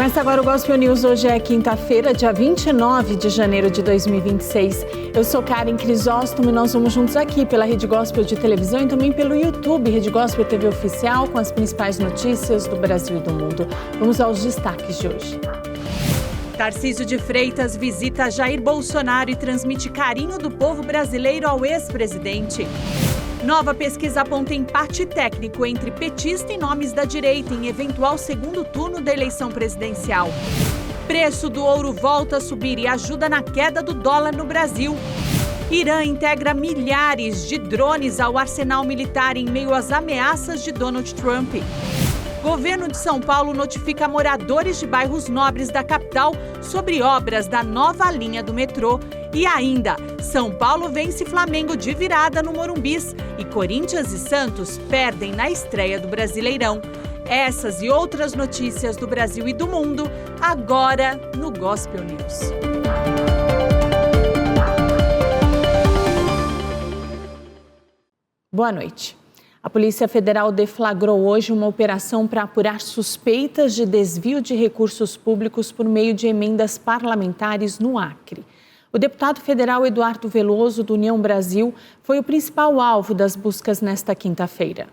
Começa agora o Gospel News. Hoje é quinta-feira, dia 29 de janeiro de 2026. Eu sou Karen Crisóstomo e nós vamos juntos aqui pela Rede Gospel de televisão e também pelo YouTube, Rede Gospel TV Oficial, com as principais notícias do Brasil e do mundo. Vamos aos destaques de hoje. Tarcísio de Freitas visita Jair Bolsonaro e transmite carinho do povo brasileiro ao ex-presidente. Nova pesquisa aponta empate técnico entre petista e nomes da direita em eventual segundo turno da eleição presidencial. Preço do ouro volta a subir e ajuda na queda do dólar no Brasil. Irã integra milhares de drones ao arsenal militar em meio às ameaças de Donald Trump. Governo de São Paulo notifica moradores de bairros nobres da capital sobre obras da nova linha do metrô. E ainda, São Paulo vence Flamengo de virada no Morumbis e Corinthians e Santos perdem na estreia do Brasileirão. Essas e outras notícias do Brasil e do mundo, agora no Gospel News. Boa noite. A Polícia Federal deflagrou hoje uma operação para apurar suspeitas de desvio de recursos públicos por meio de emendas parlamentares no Acre. O deputado federal Eduardo Veloso, do União Brasil, foi o principal alvo das buscas nesta quinta-feira.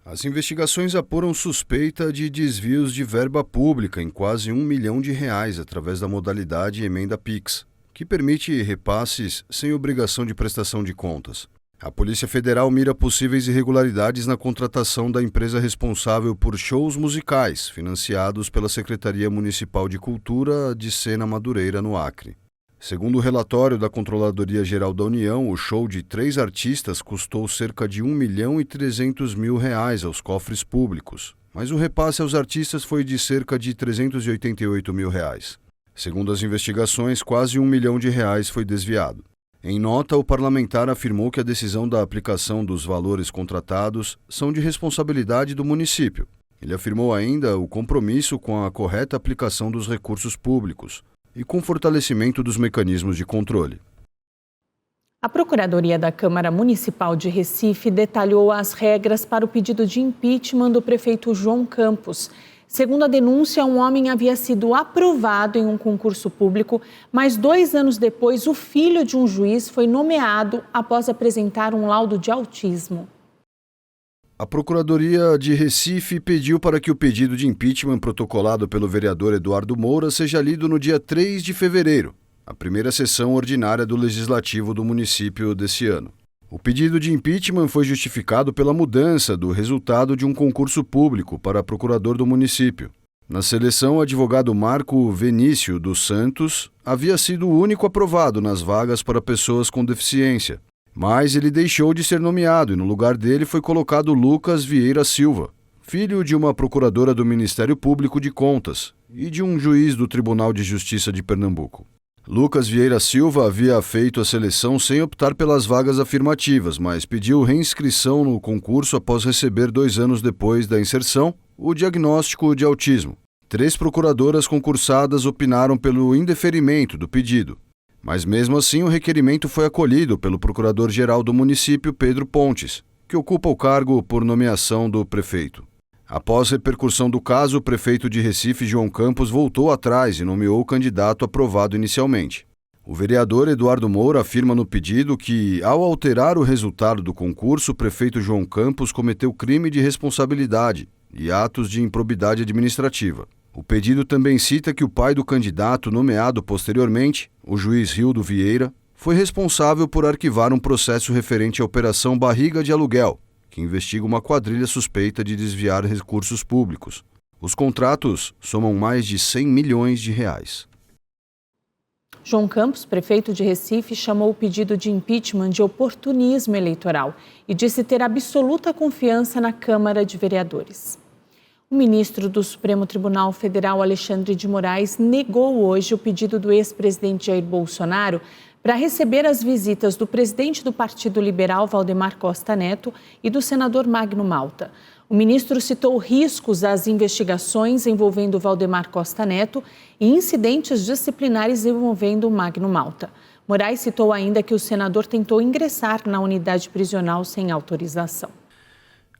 As investigações apuram suspeita de desvios de verba pública em quase R$1 milhão através da modalidade Emenda Pix, que permite repasses sem obrigação de prestação de contas. A Polícia Federal mira possíveis irregularidades na contratação da empresa responsável por shows musicais, financiados pela Secretaria Municipal de Cultura de Sena Madureira, no Acre. Segundo o relatório da Controladoria Geral da União, o show de 3 artistas custou cerca de R$1.300.000 aos cofres públicos, mas o repasse aos artistas foi de cerca de R$388.000. Segundo as investigações, quase R$1 milhão foi desviado. Em nota, o parlamentar afirmou que a decisão da aplicação dos valores contratados são de responsabilidade do município. Ele afirmou ainda o compromisso com a correta aplicação dos recursos públicos e com o fortalecimento dos mecanismos de controle. A Procuradoria da Câmara Municipal de Recife detalhou as regras para o pedido de impeachment do prefeito João Campos. Segundo a denúncia, um homem havia sido aprovado em um concurso público, mas 2 anos depois, o filho de um juiz foi nomeado após apresentar um laudo de autismo. A Procuradoria de Recife pediu para que o pedido de impeachment protocolado pelo vereador Eduardo Moura seja lido no dia 3 de fevereiro, a primeira sessão ordinária do Legislativo do município desse ano. O pedido de impeachment foi justificado pela mudança do resultado de um concurso público para procurador do município. Na seleção, o advogado Marco Venício dos Santos havia sido o único aprovado nas vagas para pessoas com deficiência, mas ele deixou de ser nomeado e no lugar dele foi colocado Lucas Vieira Silva, filho de uma procuradora do Ministério Público de Contas e de um juiz do Tribunal de Justiça de Pernambuco. Lucas Vieira Silva havia feito a seleção sem optar pelas vagas afirmativas, mas pediu reinscrição no concurso após receber 2 anos depois da inserção o diagnóstico de autismo. 3 procuradoras concursadas opinaram pelo indeferimento do pedido, mas mesmo assim o requerimento foi acolhido pelo procurador-geral do município, Pedro Pontes, que ocupa o cargo por nomeação do prefeito. Após repercussão do caso, o prefeito de Recife, João Campos, voltou atrás e nomeou o candidato aprovado inicialmente. O vereador Eduardo Moura afirma no pedido que, ao alterar o resultado do concurso, o prefeito João Campos cometeu crime de responsabilidade e atos de improbidade administrativa. O pedido também cita que o pai do candidato nomeado posteriormente, o juiz Rildo Vieira, foi responsável por arquivar um processo referente à Operação Barriga de Aluguel, que investiga uma quadrilha suspeita de desviar recursos públicos. Os contratos somam mais de R$100 milhões. João Campos, prefeito de Recife, chamou o pedido de impeachment de oportunismo eleitoral e disse ter absoluta confiança na Câmara de Vereadores. O ministro do Supremo Tribunal Federal, Alexandre de Moraes, negou hoje o pedido do ex-presidente Jair Bolsonaro para receber as visitas do presidente do Partido Liberal, Valdemar Costa Neto, e do senador Magno Malta. O ministro citou riscos às investigações envolvendo Valdemar Costa Neto e incidentes disciplinares envolvendo Magno Malta. Moraes citou ainda que o senador tentou ingressar na unidade prisional sem autorização.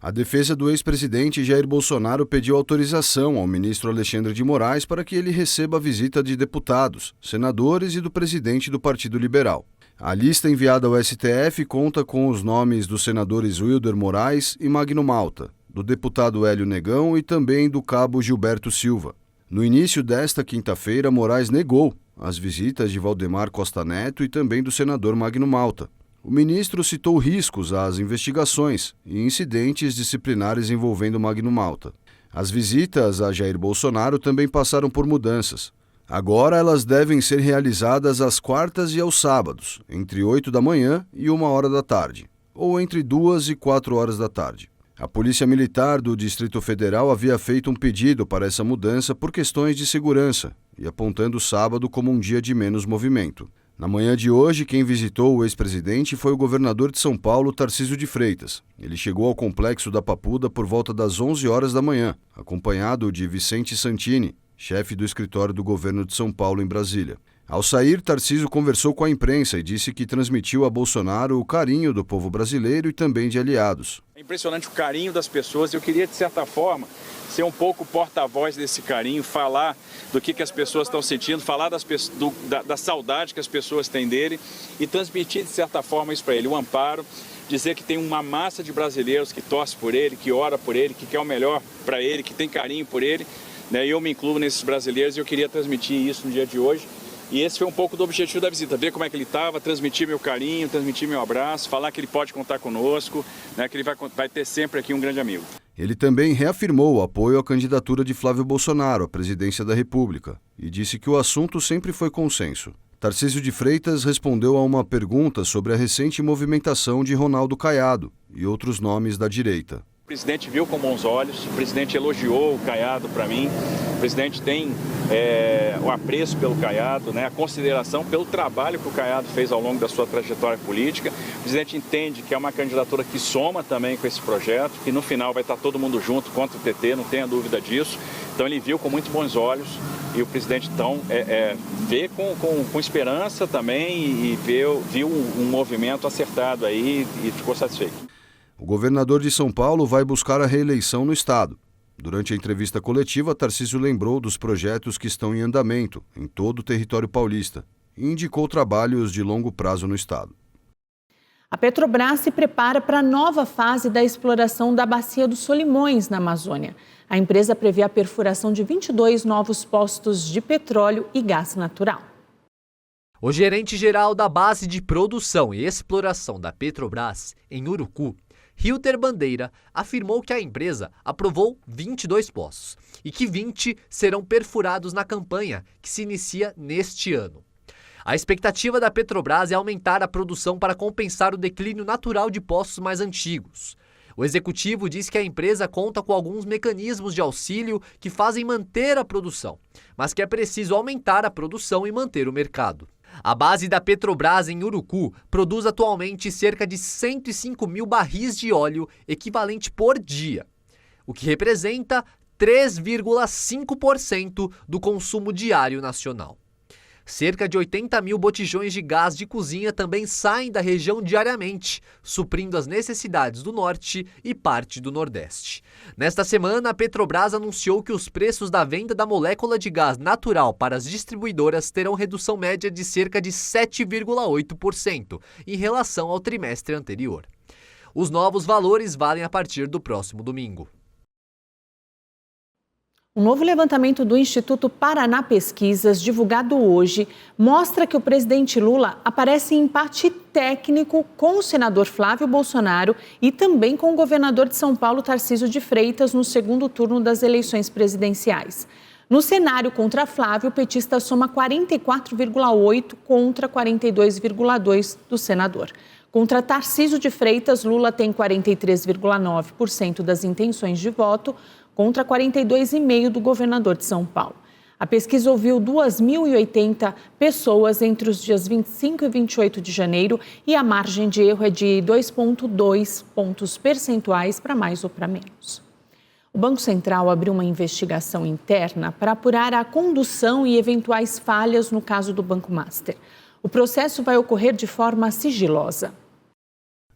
A defesa do ex-presidente Jair Bolsonaro pediu autorização ao ministro Alexandre de Moraes para que ele receba a visita de deputados, senadores e do presidente do Partido Liberal. A lista enviada ao STF conta com os nomes dos senadores Wilder Moraes e Magno Malta, do deputado Hélio Negão e também do cabo Gilberto Silva. No início desta quinta-feira, Moraes negou as visitas de Valdemar Costa Neto e também do senador Magno Malta. O ministro citou riscos às investigações e incidentes disciplinares envolvendo Magno Malta. As visitas a Jair Bolsonaro também passaram por mudanças. Agora elas devem ser realizadas às quartas e aos sábados, entre 8 da manhã e 1 hora da tarde, ou entre 2 e 4 horas da tarde. A Polícia Militar do Distrito Federal havia feito um pedido para essa mudança por questões de segurança e apontando o sábado como um dia de menos movimento. Na manhã de hoje, quem visitou o ex-presidente foi o governador de São Paulo, Tarcísio de Freitas. Ele chegou ao complexo da Papuda por volta das 11 horas da manhã, acompanhado de Vicente Santini, chefe do escritório do governo de São Paulo em Brasília. Ao sair, Tarcísio conversou com a imprensa e disse que transmitiu a Bolsonaro o carinho do povo brasileiro e também de aliados. É impressionante o carinho das pessoas. Eu queria, de certa forma, ser um pouco porta-voz desse carinho, falar do que as pessoas estão sentindo, falar da saudade que as pessoas têm dele e transmitir, de certa forma, isso para ele, o amparo, dizer que tem uma massa de brasileiros que torce por ele, que ora por ele, que quer o melhor para ele, que tem carinho por ele, né? E eu me incluo nesses brasileiros e eu queria transmitir isso no dia de hoje. E esse foi um pouco do objetivo da visita, ver como é que ele estava, transmitir meu carinho, transmitir meu abraço, falar que ele pode contar conosco, né, que ele vai ter sempre aqui um grande amigo. Ele também reafirmou o apoio à candidatura de Flávio Bolsonaro à presidência da República e disse que o assunto sempre foi consenso. Tarcísio de Freitas respondeu a uma pergunta sobre a recente movimentação de Ronaldo Caiado e outros nomes da direita. O presidente viu com bons olhos, o presidente elogiou o Caiado para mim, o presidente tem o apreço pelo Caiado, né, a consideração pelo trabalho que o Caiado fez ao longo da sua trajetória política. O presidente entende que é uma candidatura que soma também com esse projeto, que no final vai estar todo mundo junto contra o TT, não tenha dúvida disso. Então ele viu com muito bons olhos e o presidente então vê com esperança também e viu um movimento acertado aí e ficou satisfeito. O governador de São Paulo vai buscar a reeleição no estado. Durante a entrevista coletiva, Tarcísio lembrou dos projetos que estão em andamento em todo o território paulista e indicou trabalhos de longo prazo no estado. A Petrobras se prepara para a nova fase da exploração da Bacia dos Solimões, na Amazônia. A empresa prevê a perfuração de 22 novos postos de petróleo e gás natural. O gerente-geral da base de produção e exploração da Petrobras, em Urucu, Hilter Bandeira, afirmou que a empresa aprovou 22 poços e que 20 serão perfurados na campanha, que se inicia neste ano. A expectativa da Petrobras é aumentar a produção para compensar o declínio natural de poços mais antigos. O executivo diz que a empresa conta com alguns mecanismos de auxílio que fazem manter a produção, mas que é preciso aumentar a produção e manter o mercado. A base da Petrobras em Urucu produz atualmente cerca de 105 mil barris de óleo equivalente por dia, o que representa 3,5% do consumo diário nacional. Cerca de 80 mil botijões de gás de cozinha também saem da região diariamente, suprindo as necessidades do norte e parte do nordeste. Nesta semana, a Petrobras anunciou que os preços da venda da molécula de gás natural para as distribuidoras terão redução média de cerca de 7,8% em relação ao trimestre anterior. Os novos valores valem a partir do próximo domingo. Um novo levantamento do Instituto Paraná Pesquisas, divulgado hoje, mostra que o presidente Lula aparece em empate técnico com o senador Flávio Bolsonaro e também com o governador de São Paulo, Tarcísio de Freitas, no segundo turno das eleições presidenciais. No cenário contra Flávio, o petista soma 44,8% contra 42,2% do senador. Contra Tarcísio de Freitas, Lula tem 43,9% das intenções de voto, contra 42,5% do governador de São Paulo. A pesquisa ouviu 2.080 pessoas entre os dias 25 e 28 de janeiro e a margem de erro é de 2,2 pontos percentuais para mais ou para menos. O Banco Central abriu uma investigação interna para apurar a condução e eventuais falhas no caso do Banco Master. O processo vai ocorrer de forma sigilosa.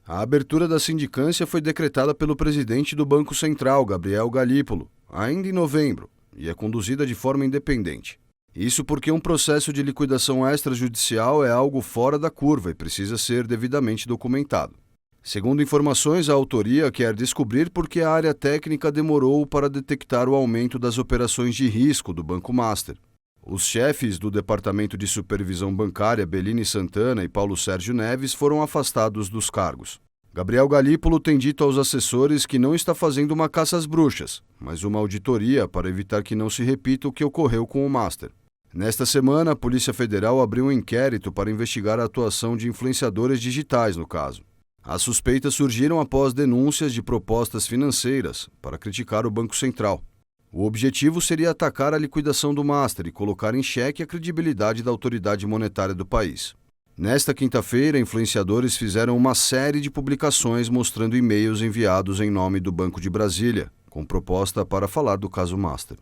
A abertura da sindicância foi decretada pelo presidente do Banco Central, Gabriel Galípolo, ainda em novembro, e é conduzida de forma independente. Isso porque um processo de liquidação extrajudicial é algo fora da curva e precisa ser devidamente documentado. Segundo informações, a autoria quer descobrir por que a área técnica demorou para detectar o aumento das operações de risco do Banco Master. Os chefes do Departamento de Supervisão Bancária, Bellini Santana e Paulo Sérgio Neves, foram afastados dos cargos. Gabriel Galípolo tem dito aos assessores que não está fazendo uma caça às bruxas, mas uma auditoria para evitar que não se repita o que ocorreu com o Master. Nesta semana, a Polícia Federal abriu um inquérito para investigar a atuação de influenciadores digitais no caso. As suspeitas surgiram após denúncias de propostas financeiras para criticar o Banco Central. O objetivo seria atacar a liquidação do Master e colocar em xeque a credibilidade da autoridade monetária do país. Nesta quinta-feira, influenciadores fizeram uma série de publicações mostrando e-mails enviados em nome do Banco de Brasília, com proposta para falar do caso Master.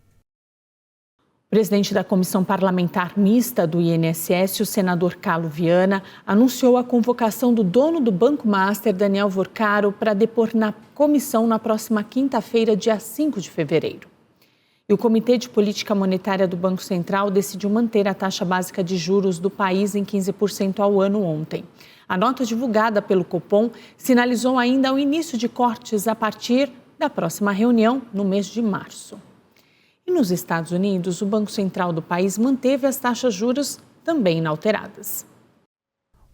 O presidente da Comissão Parlamentar Mista do INSS, o senador Carlo Viana, anunciou a convocação do dono do Banco Master, Daniel Vorcaro, para depor na comissão na próxima quinta-feira, dia 5 de fevereiro. E o Comitê de Política Monetária do Banco Central decidiu manter a taxa básica de juros do país em 15% ao ano ontem. A nota divulgada pelo Copom sinalizou ainda o início de cortes a partir da próxima reunião, no mês de março. E nos Estados Unidos, o Banco Central do país manteve as taxas de juros também inalteradas.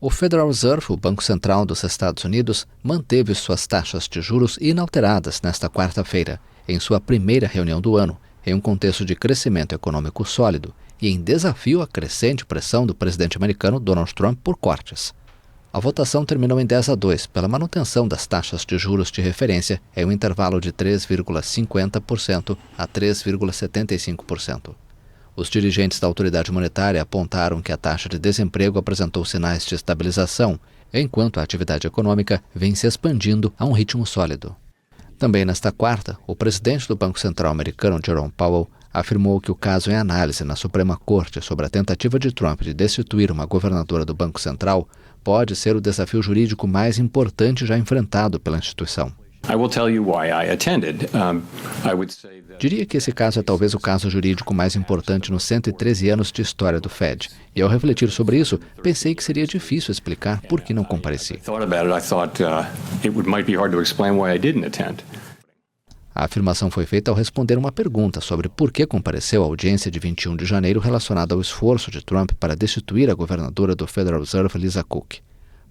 O Federal Reserve, o Banco Central dos Estados Unidos, manteve suas taxas de juros inalteradas nesta quarta-feira, em sua primeira reunião do ano, em um contexto de crescimento econômico sólido e em desafio à crescente pressão do presidente americano Donald Trump por cortes. A votação terminou em 10-2 pela manutenção das taxas de juros de referência em um intervalo de 3,50% a 3,75%. Os dirigentes da autoridade monetária apontaram que a taxa de desemprego apresentou sinais de estabilização, enquanto a atividade econômica vem se expandindo a um ritmo sólido. Também nesta quarta, o presidente do Banco Central americano, Jerome Powell, afirmou que o caso em análise na Suprema Corte sobre a tentativa de Trump de destituir uma governadora do Banco Central pode ser o desafio jurídico mais importante já enfrentado pela instituição. Diria que esse caso é talvez o caso jurídico mais importante nos 113 anos de história do Fed. E ao refletir sobre isso, pensei que seria difícil explicar por que não compareci. A afirmação foi feita ao responder uma pergunta sobre por que compareceu à audiência de 21 de janeiro relacionada ao esforço de Trump para destituir a governadora do Federal Reserve, Lisa Cook.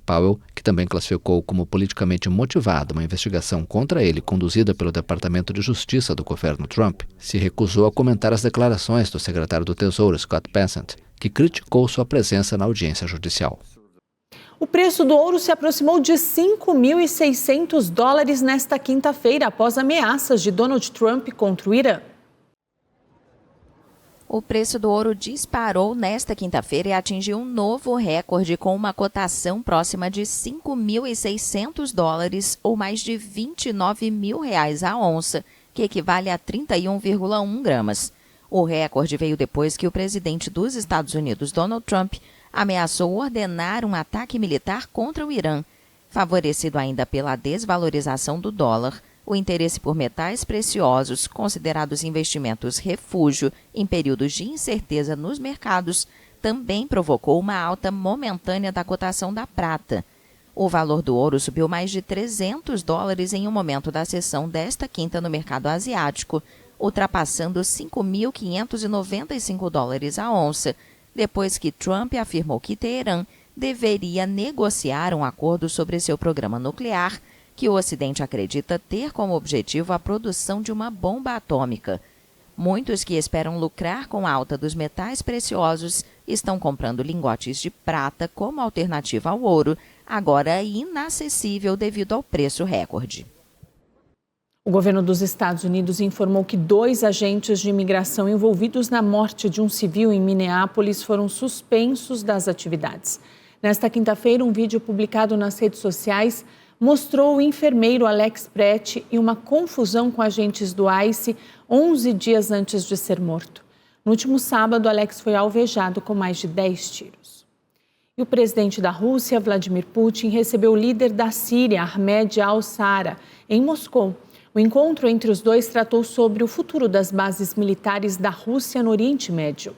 Powell, que também classificou como politicamente motivada uma investigação contra ele conduzida pelo Departamento de Justiça do governo Trump, se recusou a comentar as declarações do secretário do Tesouro, Scott Bessent, que criticou sua presença na audiência judicial. O preço do ouro se aproximou de $5.600 nesta quinta-feira, após ameaças de Donald Trump contra o Irã. O preço do ouro disparou nesta quinta-feira e atingiu um novo recorde com uma cotação próxima de $5.600 ou mais de R$29 mil a onça, que equivale a 31,1 gramas. O recorde veio depois que o presidente dos Estados Unidos, Donald Trump, ameaçou ordenar um ataque militar contra o Irã. Favorecido ainda pela desvalorização do dólar, o interesse por metais preciosos, considerados investimentos refúgio em períodos de incerteza nos mercados, também provocou uma alta momentânea da cotação da prata. O valor do ouro subiu mais de $300 em um momento da sessão desta quinta no mercado asiático, ultrapassando $5.595 a onça, depois que Trump afirmou que Teherã deveria negociar um acordo sobre seu programa nuclear, que o Ocidente acredita ter como objetivo a produção de uma bomba atômica. Muitos que esperam lucrar com a alta dos metais preciosos estão comprando lingotes de prata como alternativa ao ouro, agora inacessível devido ao preço recorde. O governo dos Estados Unidos informou que 2 agentes de imigração envolvidos na morte de um civil em Minneapolis foram suspensos das atividades. Nesta quinta-feira, um vídeo publicado nas redes sociais mostrou o enfermeiro Alex Prete em uma confusão com agentes do ICE 11 dias antes de ser morto. No último sábado, Alex foi alvejado com mais de 10 tiros. E o presidente da Rússia, Vladimir Putin, recebeu o líder da Síria, Ahmed al-Shara, em Moscou. O encontro entre os dois tratou sobre o futuro das bases militares da Rússia no Oriente Médio.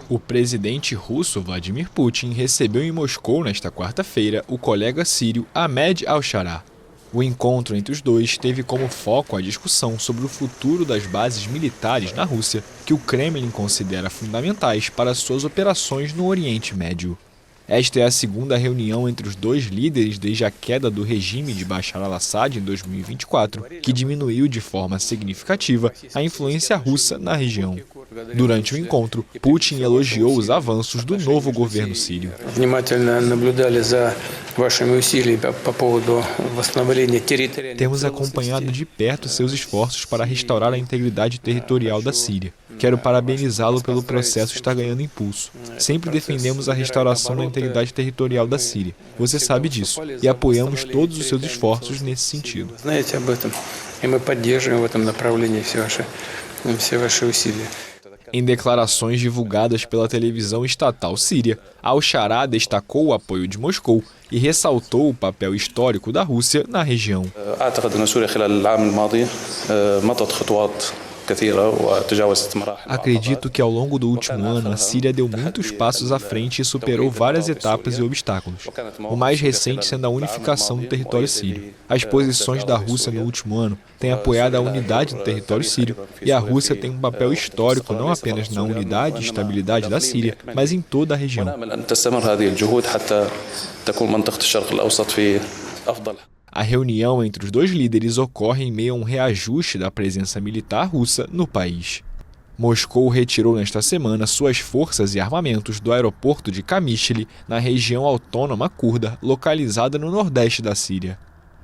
O presidente russo Vladimir Putin recebeu em Moscou nesta quarta-feira o colega sírio Ahmed al-Shara. O encontro entre os dois teve como foco a discussão sobre o futuro das bases militares na Rússia, que o Kremlin considera fundamentais para suas operações no Oriente Médio. Esta é a segunda reunião entre os dois líderes desde a queda do regime de Bashar al-Assad em 2024, que diminuiu de forma significativa a influência russa na região. Durante o encontro, Putin elogiou os avanços do novo governo sírio. Temos acompanhado de perto seus esforços para restaurar a integridade territorial da Síria. Quero parabenizá-lo pelo processo estar ganhando impulso. Sempre defendemos a restauração da integridade territorial da Síria. Você sabe disso. E apoiamos todos os seus esforços nesse sentido. Em declarações divulgadas pela televisão estatal síria, al-Shara destacou o apoio de Moscou e ressaltou o papel histórico da Rússia na região. Acredito que ao longo do último ano a Síria deu muitos passos à frente e superou várias etapas e obstáculos, o mais recente sendo a unificação do território sírio. As posições da Rússia no último ano têm apoiado a unidade do território sírio e a Rússia tem um papel histórico não apenas na unidade e estabilidade da Síria, mas em toda a região. A reunião entre os dois líderes ocorre em meio a um reajuste da presença militar russa no país. Moscou retirou nesta semana suas forças e armamentos do aeroporto de Kamishli, na região autônoma curda, localizada no nordeste da Síria.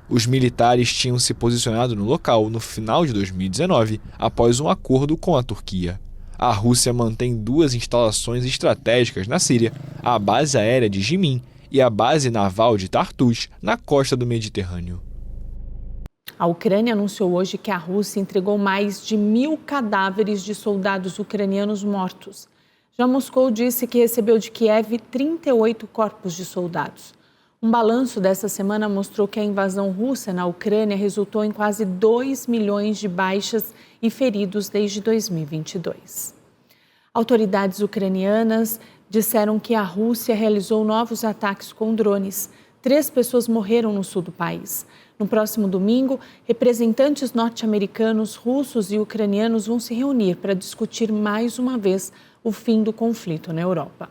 Os militares tinham se posicionado no local no final de 2019, após um acordo com a Turquia. A Rússia mantém duas instalações estratégicas na Síria, a base aérea de Jimin e a base naval de Tartus, na costa do Mediterrâneo. A Ucrânia anunciou hoje que a Rússia entregou mais de 1.000 cadáveres de soldados ucranianos mortos. Já Moscou disse que recebeu de Kiev 38 corpos de soldados. Um balanço dessa semana mostrou que a invasão russa na Ucrânia resultou em quase 2 milhões de baixas e feridos desde 2022. Autoridades ucranianas disseram que a Rússia realizou novos ataques com drones. 3 pessoas morreram no sul do país. No próximo domingo, representantes norte-americanos, russos e ucranianos vão se reunir para discutir mais uma vez o fim do conflito na Europa.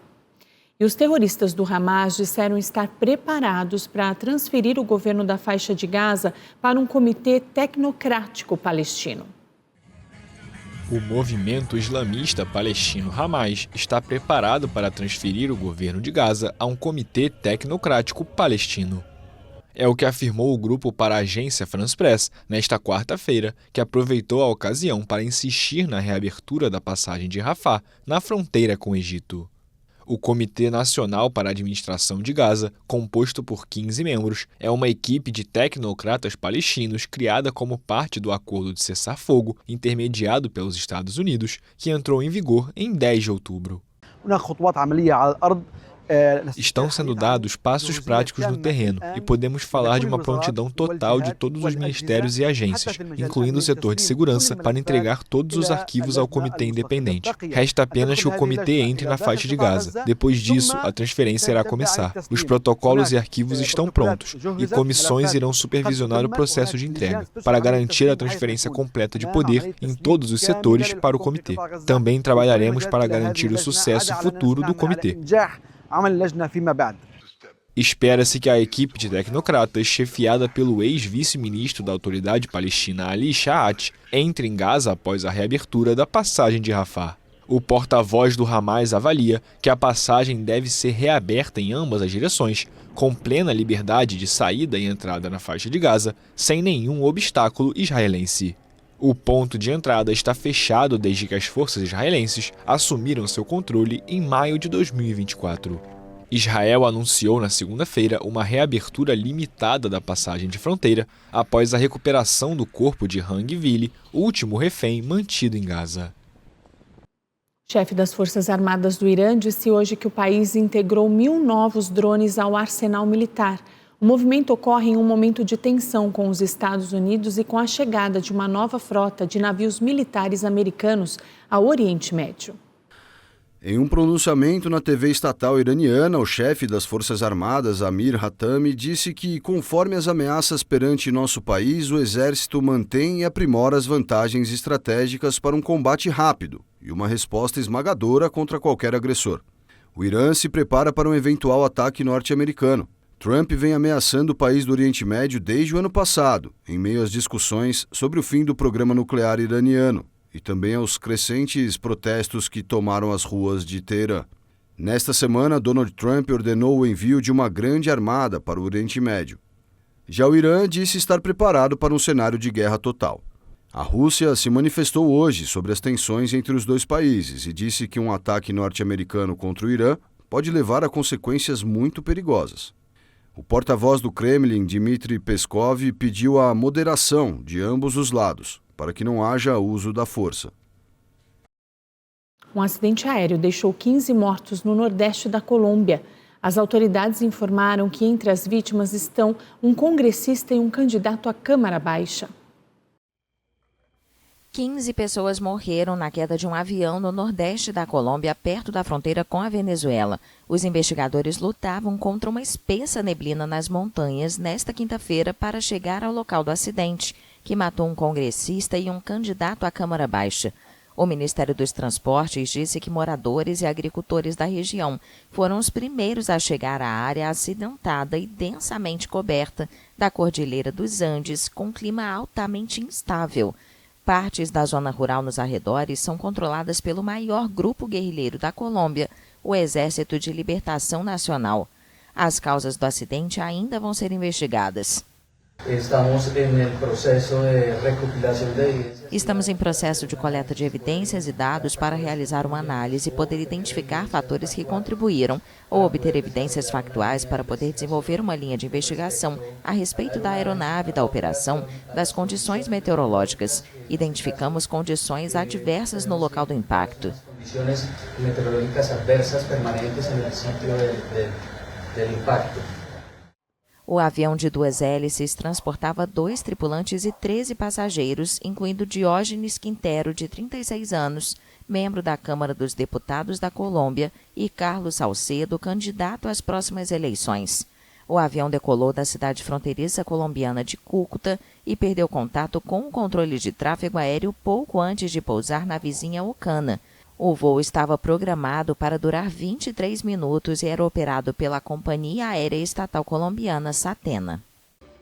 E os terroristas do Hamas disseram estar preparados para transferir o governo da faixa de Gaza para um comitê tecnocrático palestino. O movimento islamista palestino Hamas está preparado para transferir o governo de Gaza a um comitê tecnocrático palestino. É o que afirmou o grupo para a agência France Press nesta quarta-feira, que aproveitou a ocasião para insistir na reabertura da passagem de Rafah, na fronteira com o Egito. O Comitê Nacional para a Administração de Gaza, composto por 15 membros, é uma equipe de tecnocratas palestinos criada como parte do acordo de cessar-fogo intermediado pelos Estados Unidos, que entrou em vigor em 10 de outubro. Estão sendo dados passos práticos no terreno e podemos falar de uma prontidão total de todos os ministérios e agências, incluindo o setor de segurança, para entregar todos os arquivos ao comitê independente. Resta apenas que o comitê entre na faixa de Gaza. Depois disso, a transferência irá começar. Os protocolos e arquivos estão prontos e comissões irão supervisionar o processo de entrega, para garantir a transferência completa de poder em todos os setores para o comitê. Também trabalharemos para garantir o sucesso futuro do comitê. Espera-se que a equipe de tecnocratas, chefiada pelo ex-vice-ministro da autoridade palestina Ali Shahat, entre em Gaza após a reabertura da passagem de Rafah. O porta-voz do Hamas avalia que a passagem deve ser reaberta em ambas as direções, com plena liberdade de saída e entrada na faixa de Gaza, sem nenhum obstáculo israelense. O ponto de entrada está fechado desde que as forças israelenses assumiram seu controle em maio de 2024. Israel anunciou na segunda-feira uma reabertura limitada da passagem de fronteira após a recuperação do corpo de Hang Vili, último refém mantido em Gaza. O chefe das Forças Armadas do Irã disse hoje que o país integrou 1.000 novos drones ao arsenal militar. O movimento ocorre em um momento de tensão com os Estados Unidos e com a chegada de uma nova frota de navios militares americanos ao Oriente Médio. Em um pronunciamento na TV estatal iraniana, o chefe das Forças Armadas, Amir Hatami, disse que, conforme as ameaças perante nosso país, o Exército mantém e aprimora as vantagens estratégicas para um combate rápido e uma resposta esmagadora contra qualquer agressor. O Irã se prepara para um eventual ataque norte-americano. Trump vem ameaçando o país do Oriente Médio desde o ano passado, em meio às discussões sobre o fim do programa nuclear iraniano e também aos crescentes protestos que tomaram as ruas de Teherã. Nesta semana, Donald Trump ordenou o envio de uma grande armada para o Oriente Médio. Já o Irã disse estar preparado para um cenário de guerra total. A Rússia se manifestou hoje sobre as tensões entre os dois países e disse que um ataque norte-americano contra o Irã pode levar a consequências muito perigosas. O porta-voz do Kremlin, Dmitry Peskov, pediu a moderação de ambos os lados, para que não haja uso da força. Um acidente aéreo deixou 15 mortos no nordeste da Colômbia. As autoridades informaram que entre as vítimas estão um congressista e um candidato à Câmara Baixa. 15 pessoas morreram na queda de um avião no nordeste da Colômbia, perto da fronteira com a Venezuela. Os investigadores lutavam contra uma espessa neblina nas montanhas nesta quinta-feira para chegar ao local do acidente, que matou um congressista e um candidato à Câmara Baixa. O Ministério dos Transportes disse que moradores e agricultores da região foram os primeiros a chegar à área acidentada e densamente coberta da Cordilheira dos Andes, com clima altamente instável. Partes da zona rural nos arredores são controladas pelo maior grupo guerrilheiro da Colômbia, o Exército de Libertação Nacional. As causas do acidente ainda vão ser investigadas. Estamos em processo de coleta de evidências e dados para realizar uma análise e poder identificar fatores que contribuíram ou obter evidências factuais para poder desenvolver uma linha de investigação a respeito da aeronave, da operação, das condições meteorológicas. Identificamos condições adversas no local do impacto. O avião de 2 hélices transportava 2 tripulantes e 13 passageiros, incluindo Diógenes Quintero, de 36 anos, membro da Câmara dos Deputados da Colômbia, e Carlos Salcedo, candidato às próximas eleições. O avião decolou da cidade fronteiriça colombiana de Cúcuta e perdeu contato com o controle de tráfego aéreo pouco antes de pousar na vizinha Ocana. O voo estava programado para durar 23 minutos e era operado pela Companhia Aérea Estatal Colombiana Satena.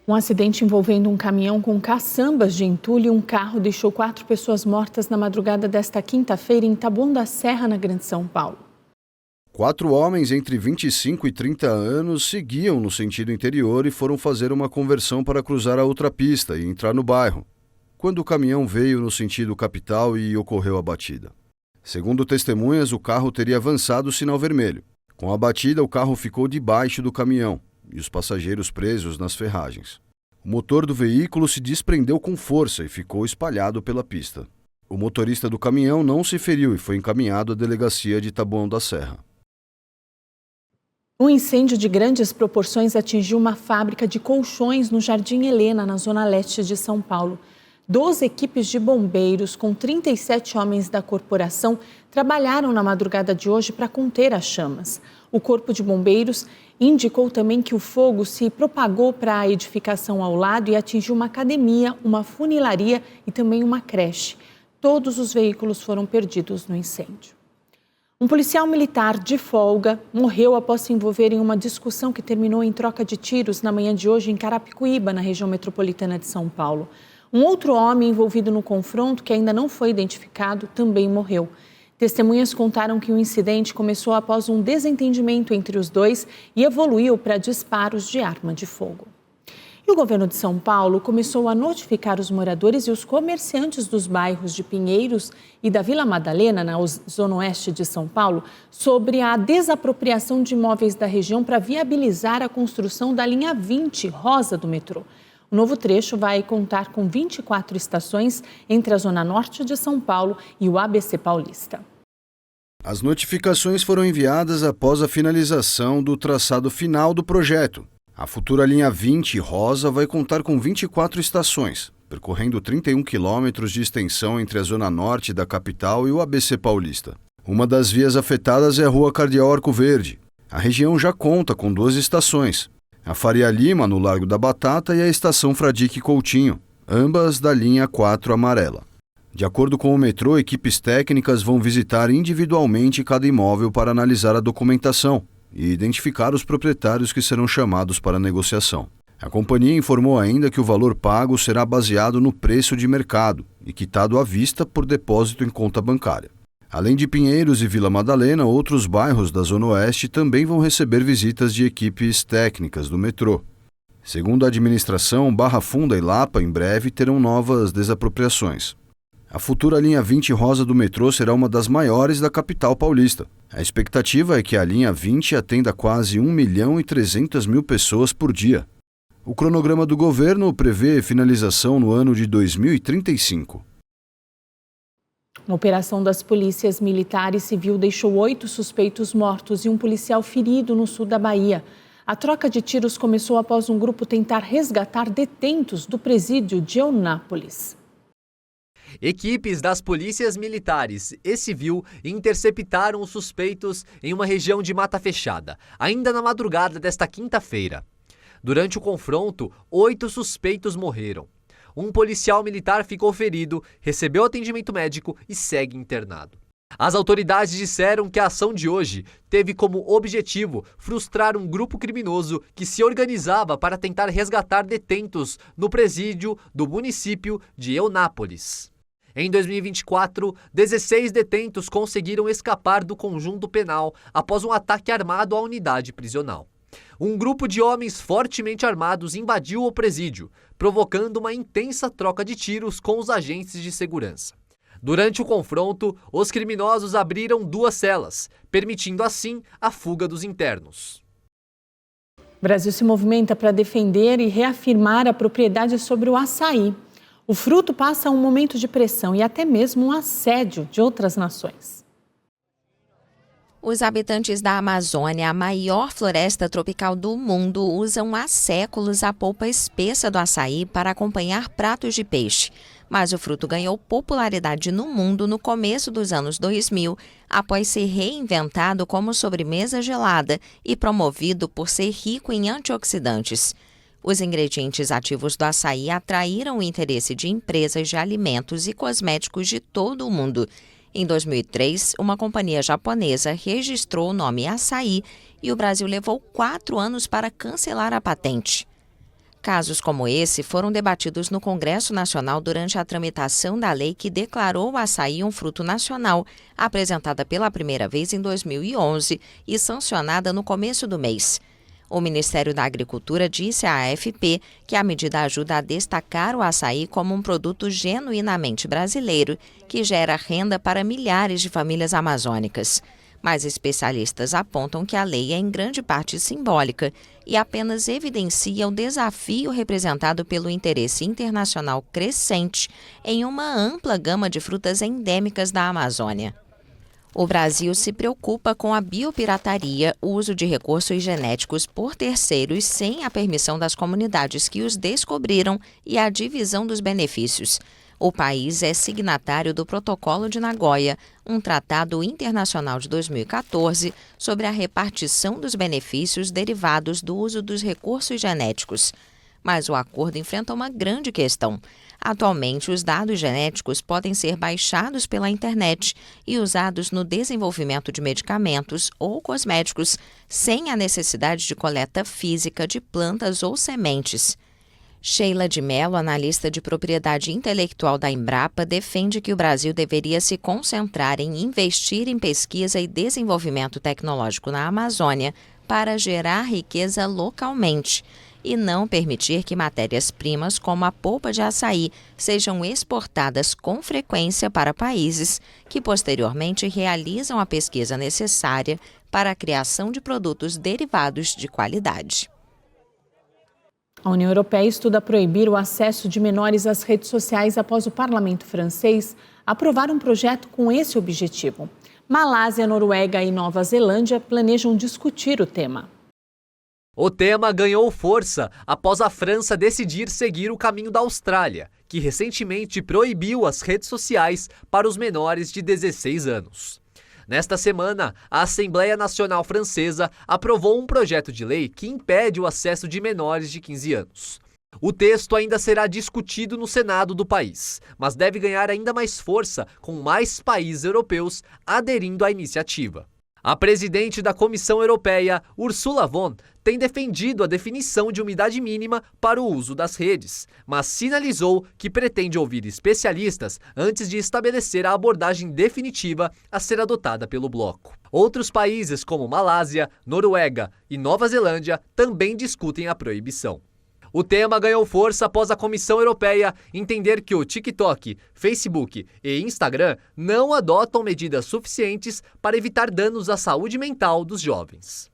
Um acidente envolvendo um caminhão com caçambas de entulho e um carro deixou 4 pessoas mortas na madrugada desta quinta-feira em Taboão da Serra, na Grande São Paulo. 4 homens entre 25 e 30 anos seguiam no sentido interior e foram fazer uma conversão para cruzar a outra pista e entrar no bairro, quando o caminhão veio no sentido capital e ocorreu a batida. Segundo testemunhas, o carro teria avançado o sinal vermelho. Com a batida, o carro ficou debaixo do caminhão e os passageiros presos nas ferragens. O motor do veículo se desprendeu com força e ficou espalhado pela pista. O motorista do caminhão não se feriu e foi encaminhado à delegacia de Taboão da Serra. Um incêndio de grandes proporções atingiu uma fábrica de colchões no Jardim Helena, na zona leste de São Paulo. 12 equipes de bombeiros, com 37 homens da corporação, trabalharam na madrugada de hoje para conter as chamas. O Corpo de Bombeiros indicou também que o fogo se propagou para a edificação ao lado e atingiu uma academia, uma funilaria e também uma creche. Todos os veículos foram perdidos no incêndio. Um policial militar de folga morreu após se envolver em uma discussão que terminou em troca de tiros na manhã de hoje em Carapicuíba, na região metropolitana de São Paulo. Um outro homem envolvido no confronto, que ainda não foi identificado, também morreu. Testemunhas contaram que o incidente começou após um desentendimento entre os dois e evoluiu para disparos de arma de fogo. E o governo de São Paulo começou a notificar os moradores e os comerciantes dos bairros de Pinheiros e da Vila Madalena, na zona oeste de São Paulo, sobre a desapropriação de imóveis da região para viabilizar a construção da linha 20 rosa do metrô. O novo trecho vai contar com 24 estações entre a zona norte de São Paulo e o ABC Paulista. As notificações foram enviadas após a finalização do traçado final do projeto. A futura linha 20 rosa vai contar com 24 estações, percorrendo 31 quilômetros de extensão entre a zona norte da capital e o ABC Paulista. Uma das vias afetadas é a Rua Cardeal Arco Verde. A região já conta com 2 estações, a Faria Lima, no Largo da Batata, e a Estação Fradique Coutinho, ambas da linha 4 amarela. De acordo com o metrô, equipes técnicas vão visitar individualmente cada imóvel para analisar a documentação e identificar os proprietários que serão chamados para a negociação. A companhia informou ainda que o valor pago será baseado no preço de mercado e quitado à vista por depósito em conta bancária. Além de Pinheiros e Vila Madalena, outros bairros da Zona Oeste também vão receber visitas de equipes técnicas do metrô. Segundo a administração, Barra Funda e Lapa em breve terão novas desapropriações. A futura linha 20 rosa do metrô será uma das maiores da capital paulista. A expectativa é que a linha 20 atenda quase 1.300.000 pessoas por dia. O cronograma do governo prevê finalização no ano de 2035. Uma operação das polícias militar e civil deixou 8 suspeitos mortos e um policial ferido no sul da Bahia. A troca de tiros começou após um grupo tentar resgatar detentos do presídio de Eunápolis. Equipes das polícias militares e civil interceptaram os suspeitos em uma região de mata fechada, ainda na madrugada desta quinta-feira. Durante o confronto, 8 suspeitos morreram. Um policial militar ficou ferido, recebeu atendimento médico e segue internado. As autoridades disseram que a ação de hoje teve como objetivo frustrar um grupo criminoso que se organizava para tentar resgatar detentos no presídio do município de Eunápolis. Em 2024, 16 detentos conseguiram escapar do conjunto penal após um ataque armado à unidade prisional. Um grupo de homens fortemente armados invadiu o presídio, provocando uma intensa troca de tiros com os agentes de segurança. Durante o confronto, os criminosos abriram 2 celas, permitindo assim a fuga dos internos. O Brasil se movimenta para defender e reafirmar a propriedade sobre o açaí. O fruto passa um momento de pressão e até mesmo um assédio de outras nações. Os habitantes da Amazônia, a maior floresta tropical do mundo, usam há séculos a polpa espessa do açaí para acompanhar pratos de peixe. Mas o fruto ganhou popularidade no mundo no começo dos anos 2000, após ser reinventado como sobremesa gelada e promovido por ser rico em antioxidantes. Os ingredientes ativos do açaí atraíram o interesse de empresas de alimentos e cosméticos de todo o mundo. Em 2003, uma companhia japonesa registrou o nome açaí e o Brasil levou 4 anos para cancelar a patente. Casos como esse foram debatidos no Congresso Nacional durante a tramitação da lei que declarou o açaí um fruto nacional, apresentada pela primeira vez em 2011 e sancionada no começo do mês. O Ministério da Agricultura disse à AFP que a medida ajuda a destacar o açaí como um produto genuinamente brasileiro que gera renda para milhares de famílias amazônicas. Mas especialistas apontam que a lei é em grande parte simbólica e apenas evidencia o desafio representado pelo interesse internacional crescente em uma ampla gama de frutas endêmicas da Amazônia. O Brasil se preocupa com a biopirataria, o uso de recursos genéticos por terceiros sem a permissão das comunidades que os descobriram e a divisão dos benefícios. O país é signatário do Protocolo de Nagoya, um tratado internacional de 2014 sobre a repartição dos benefícios derivados do uso dos recursos genéticos. Mas o acordo enfrenta uma grande questão. Atualmente, os dados genéticos podem ser baixados pela internet e usados no desenvolvimento de medicamentos ou cosméticos, sem a necessidade de coleta física de plantas ou sementes. Sheila de Mello, analista de propriedade intelectual da Embrapa, defende que o Brasil deveria se concentrar em investir em pesquisa e desenvolvimento tecnológico na Amazônia para gerar riqueza localmente e não permitir que matérias-primas como a polpa de açaí sejam exportadas com frequência para países que posteriormente realizam a pesquisa necessária para a criação de produtos derivados de qualidade. A União Europeia estuda proibir o acesso de menores às redes sociais após o parlamento francês aprovar um projeto com esse objetivo. Malásia, Noruega e Nova Zelândia planejam discutir o tema. O tema ganhou força após a França decidir seguir o caminho da Austrália, que recentemente proibiu as redes sociais para os menores de 16 anos. Nesta semana, a Assembleia Nacional Francesa aprovou um projeto de lei que impede o acesso de menores de 15 anos. O texto ainda será discutido no Senado do país, mas deve ganhar ainda mais força com mais países europeus aderindo à iniciativa. A presidente da Comissão Europeia, Ursula von, tem defendido a definição de uma idade mínima para o uso das redes, mas sinalizou que pretende ouvir especialistas antes de estabelecer a abordagem definitiva a ser adotada pelo bloco. Outros países como Malásia, Noruega e Nova Zelândia também discutem a proibição. O tema ganhou força após a Comissão Europeia entender que o TikTok, Facebook e Instagram não adotam medidas suficientes para evitar danos à saúde mental dos jovens.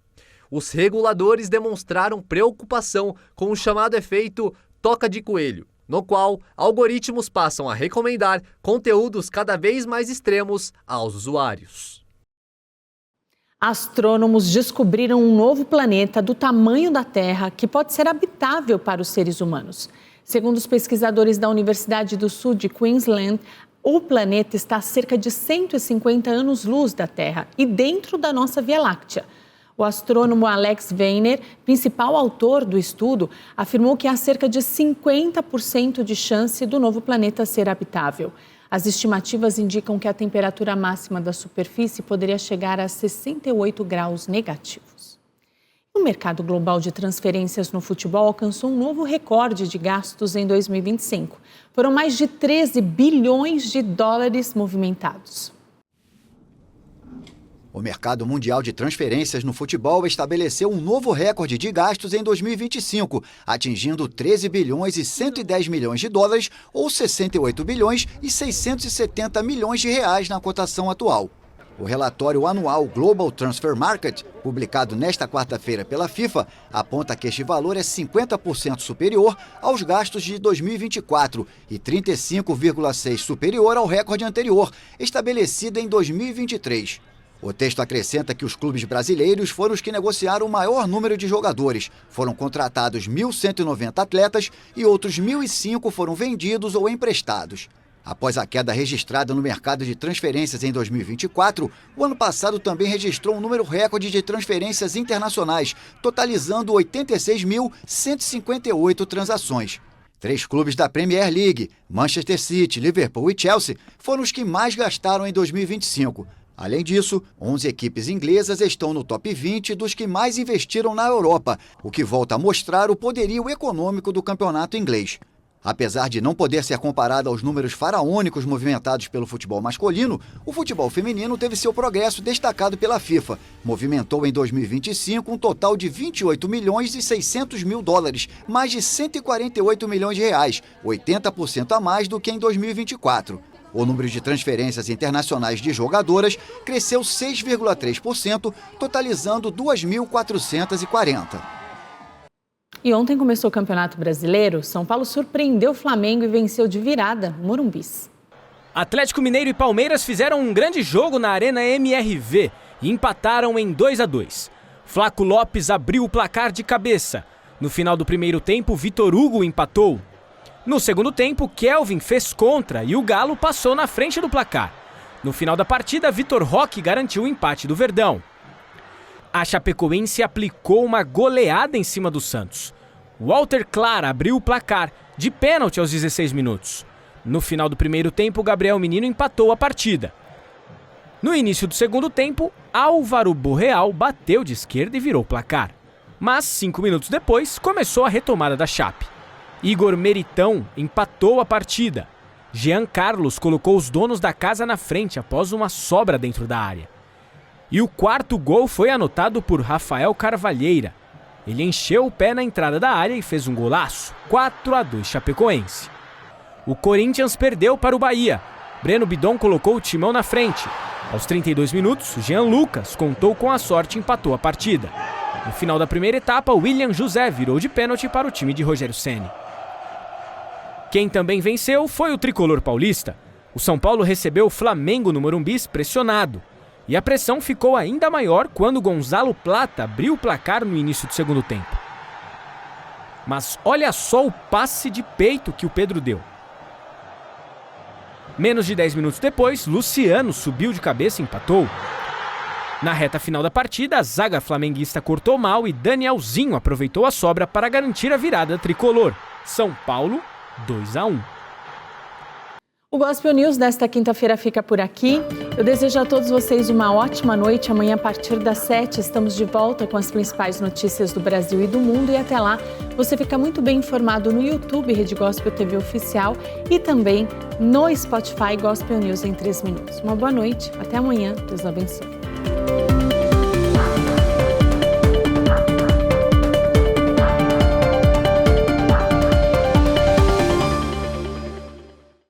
Os reguladores demonstraram preocupação com o chamado efeito toca de coelho, no qual algoritmos passam a recomendar conteúdos cada vez mais extremos aos usuários. Astrônomos descobriram um novo planeta do tamanho da Terra que pode ser habitável para os seres humanos. Segundo os pesquisadores da Universidade do Sul de Queensland, o planeta está a cerca de 150 anos-luz da Terra e dentro da nossa Via Láctea. O astrônomo Alex Weiner, principal autor do estudo, afirmou que há cerca de 50% de chance do novo planeta ser habitável. As estimativas indicam que a temperatura máxima da superfície poderia chegar a 68 graus negativos. O mercado global de transferências no futebol alcançou um novo recorde de gastos em 2025. Foram mais de 13 bilhões de dólares movimentados. O mercado mundial de transferências no futebol estabeleceu um novo recorde de gastos em 2025, atingindo 13 bilhões e 110 milhões de dólares, ou 68 bilhões e 670 milhões de reais na cotação atual. O relatório anual Global Transfer Market, publicado nesta quarta-feira pela FIFA, aponta que este valor é 50% superior aos gastos de 2024 e 35,6% superior ao recorde anterior, estabelecido em 2023. O texto acrescenta que os clubes brasileiros foram os que negociaram o maior número de jogadores. Foram contratados 1.190 atletas e outros 1.005 foram vendidos ou emprestados. Após a queda registrada no mercado de transferências em 2024, o ano passado também registrou um número recorde de transferências internacionais, totalizando 86.158 transações. 3 clubes da Premier League, Manchester City, Liverpool e Chelsea, foram os que mais gastaram em 2025. Além disso, 11 equipes inglesas estão no top 20 dos que mais investiram na Europa, o que volta a mostrar o poderio econômico do campeonato inglês. Apesar de não poder ser comparado aos números faraônicos movimentados pelo futebol masculino, o futebol feminino teve seu progresso destacado pela FIFA. Movimentou em 2025 um total de 28 milhões e 600 mil dólares, mais de 148 milhões de reais, 80% a mais do que em 2024. O número de transferências internacionais de jogadoras cresceu 6,3%, totalizando 2.440. E ontem começou o Campeonato Brasileiro. São Paulo surpreendeu o Flamengo e venceu de virada o Morumbis. Atlético Mineiro e Palmeiras fizeram um grande jogo na Arena MRV e empataram em 2-2. Flaco Lopes abriu o placar de cabeça. No final do primeiro tempo, Vitor Hugo empatou. No segundo tempo, Kelvin fez contra e o Galo passou na frente do placar. No final da partida, Vitor Roque garantiu o empate do Verdão. A Chapecoense aplicou uma goleada em cima do Santos. Walter Clara abriu o placar, de pênalti aos 16 minutos. No final do primeiro tempo, Gabriel Menino empatou a partida. No início do segundo tempo, Álvaro Borreal bateu de esquerda e virou o placar. Mas, 5 minutos depois, começou a retomada da Chape. Igor Meritão empatou a partida. Jean Carlos colocou os donos da casa na frente após uma sobra dentro da área. E o quarto gol foi anotado por Rafael Carvalheira. Ele encheu o pé na entrada da área e fez um golaço, 4-2 Chapecoense. O Corinthians perdeu para o Bahia. Breno Bidon colocou o timão na frente. Aos 32 minutos, Jean Lucas contou com a sorte e empatou a partida. No final da primeira etapa, William José virou de pênalti para o time de Rogério Ceni. Quem também venceu foi o tricolor paulista. O São Paulo recebeu o Flamengo no Morumbis pressionado. E a pressão ficou ainda maior quando Gonzalo Plata abriu o placar no início do segundo tempo. Mas olha só o passe de peito que o Pedro deu. Menos de 10 minutos depois, Luciano subiu de cabeça e empatou. Na reta final da partida, a zaga flamenguista cortou mal e Danielzinho aproveitou a sobra para garantir a virada tricolor. São Paulo, 2-1. O Gospel News desta quinta-feira fica por aqui. Eu desejo a todos vocês uma ótima noite. Amanhã, a partir das 7, estamos de volta com as principais notícias do Brasil e do mundo. E até lá, você fica muito bem informado no YouTube, Rede Gospel TV Oficial, e também no Spotify Gospel News em 3 minutos. Uma boa noite. Até amanhã. Deus abençoe.